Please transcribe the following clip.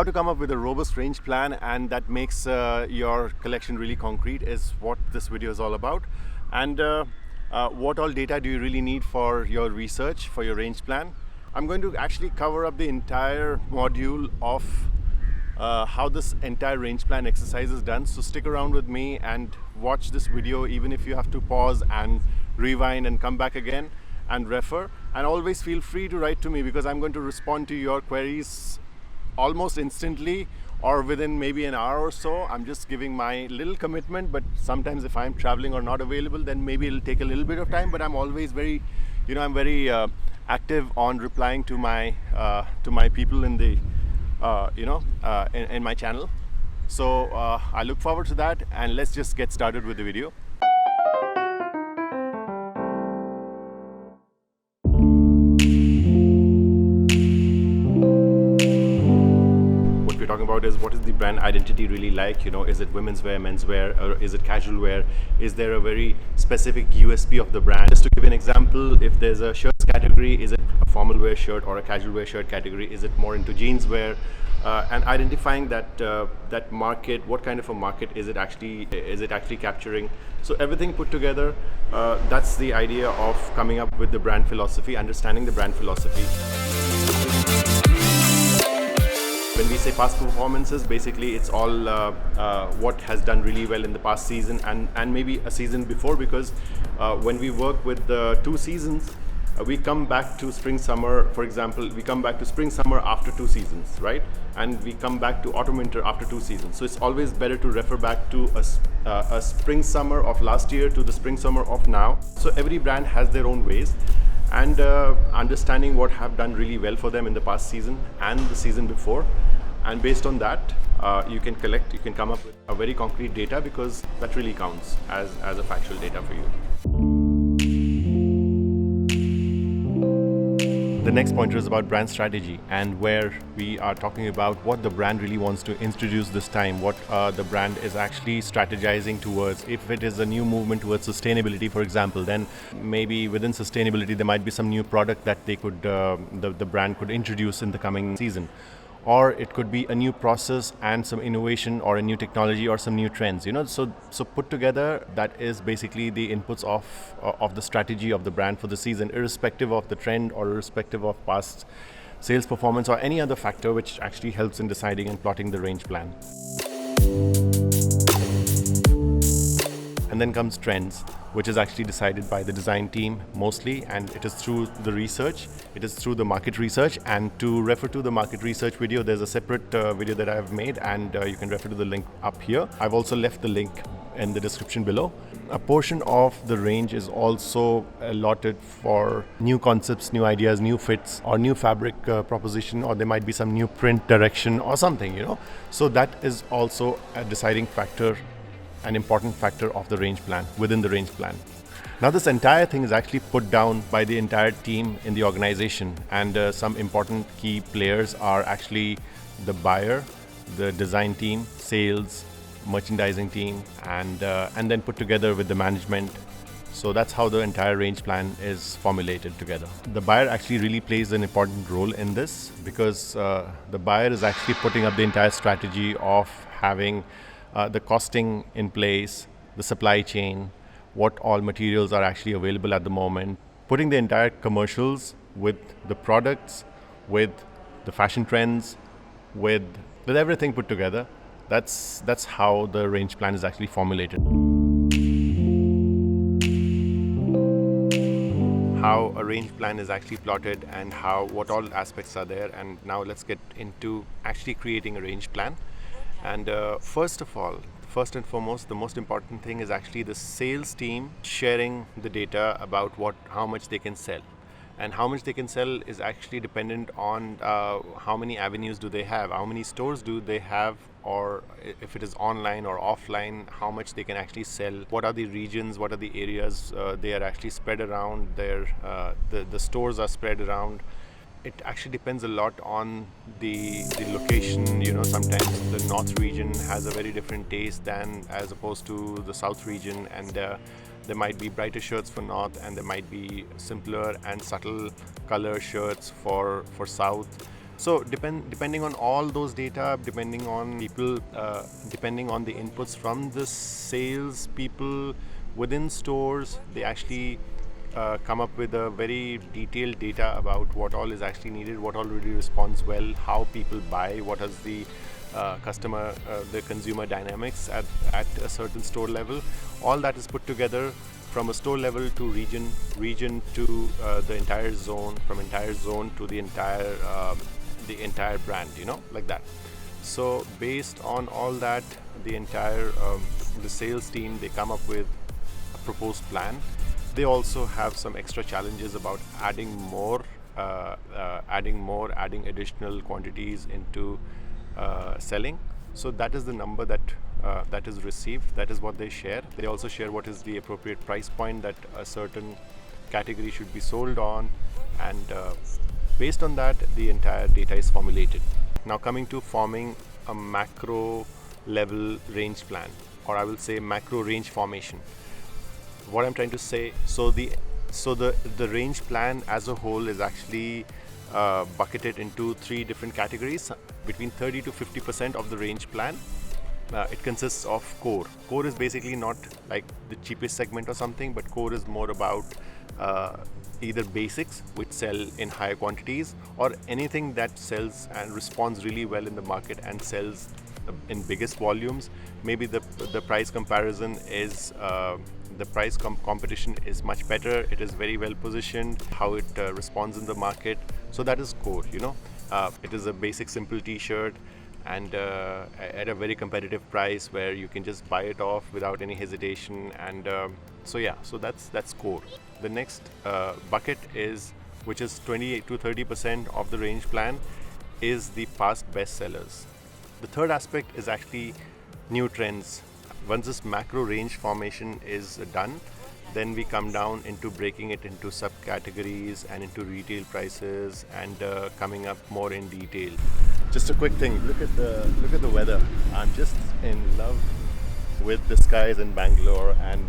How to come up with a robust range plan and that makes your collection really concrete is what this video is all about. And what all data do you really need for your research, for your range plan? I'm going to actually cover up the entire module of how this entire range plan exercise is done. So stick around with me and watch this video, even if you have to pause and rewind and come back again and refer. And always feel free to write to me, because I'm going to respond to your queries almost instantly or within maybe an hour or so. I'm just giving my little commitment, but sometimes if I'm traveling or not available, then maybe it'll take a little bit of time. But I'm always very, I'm very active on replying to my people in the in my channel. So I look forward to that, and let's just get started with the video. What we're talking about is, what is the brand identity really like? Is it women's wear, men's wear, or is it casual wear? Is there a very specific USP of the brand? Just to give an example, if there's a shirts category, is it a formal wear shirt or a casual wear shirt category? Is it more into jeans wear? And identifying that market, what kind of a market is it actually capturing? So everything put together, that's the idea of coming up with the brand philosophy, understanding the brand philosophy. When we say past performances, basically it's all what has done really well in the past season and maybe a season before, because when we work with the 2 seasons, we come back to spring summer. For example, we come back to spring summer after 2 seasons, right? And we come back to autumn winter after 2 seasons. So it's always better to refer back to a spring summer of last year to the spring summer of now. So every brand has their own ways, and understanding what have done really well for them in the past season and the season before, and based on that you can come up with a very concrete data, because that really counts as a factual data for you. The next pointer is about brand strategy, and where we are talking about what the brand really wants to introduce this time, what the brand is actually strategizing towards. If it is a new movement towards sustainability, for example, then maybe within sustainability there might be some new product that they could the brand could introduce in the coming season. Or it could be a new process and some innovation, or a new technology, or some new trends. So put together, that is basically the inputs of the strategy of the brand for the season, irrespective of the trend or irrespective of past sales performance or any other factor which actually helps in deciding and plotting the range plan. And then comes trends, which is actually decided by the design team mostly, and it is through the research, it is through the market research. And to refer to the market research video, there's a separate video that I have made, and you can refer to the link up here. I've also left the link in the description below. A portion of the range is also allotted for new concepts, new ideas, new fits, or new fabric proposition, or there might be some new print direction or something, So that is also a deciding factor, an important factor of the range plan, within the range plan. Now this entire thing is actually put down by the entire team in the organization, and some important key players are actually the buyer, the design team, sales, merchandising team, and then put together with the management. So that's how the entire range plan is formulated together. The buyer actually really plays an important role in this, because the buyer is actually putting up the entire strategy of having the costing in place, the supply chain, what all materials are actually available at the moment, putting the entire commercials with the products, with the fashion trends, with everything put together. That's how the range plan is actually formulated. How a range plan is actually plotted, and what all aspects are there. And now let's get into actually creating a range plan. And first and foremost, the most important thing is actually the sales team sharing the data about how much they can sell. And how much they can sell is actually dependent on how many avenues do they have, how many stores do they have, or if it is online or offline, how much they can actually sell, what are the regions, what are the areas they are actually spread around, the stores are spread around. It actually depends a lot on the location. Sometimes the north region has a very different taste as opposed to the south region, and there might be brighter shirts for north, and there might be simpler and subtle color shirts for south. So depending on all those data, depending on people, depending on the inputs from the sales people within stores, they actually come up with a very detailed data about what all is actually needed, what all really responds well, how people buy, what is the the consumer dynamics at a certain store level. All that is put together from a store level to region to the entire zone, from entire zone to the entire brand, like that. So based on all that, the sales team, they come up with a proposed plan. They also have some extra challenges about adding adding additional quantities into selling. So that is the number that is received. That is what they share. They also share what is the appropriate price point that a certain category should be sold on, and based on that, the entire data is formulated. Now, coming to forming a macro level range plan, or I will say macro range formation. What I'm trying to say, the range plan as a whole is actually bucketed into three different categories. Between 30 to 50% of the range plan, it consists of core. Core is basically not like the cheapest segment or something, but core is more about either basics, which sell in higher quantities, or anything that sells and responds really well in the market and sells in biggest volumes. Maybe the price comparison is competition is much better. It is very well positioned. How it responds in the market. So that is core. It is a basic simple T-shirt, and at a very competitive price where you can just buy it off without any hesitation. And so that's core. The next bucket is, which is 28 to 30% of the range plan, is the past best sellers. The third aspect is actually new trends. Once this macro range formation is done, then we come down into breaking it into subcategories and into retail prices, and coming up more in detail. Just a quick thing. Look at the weather. I'm just in love with the skies in Bangalore, and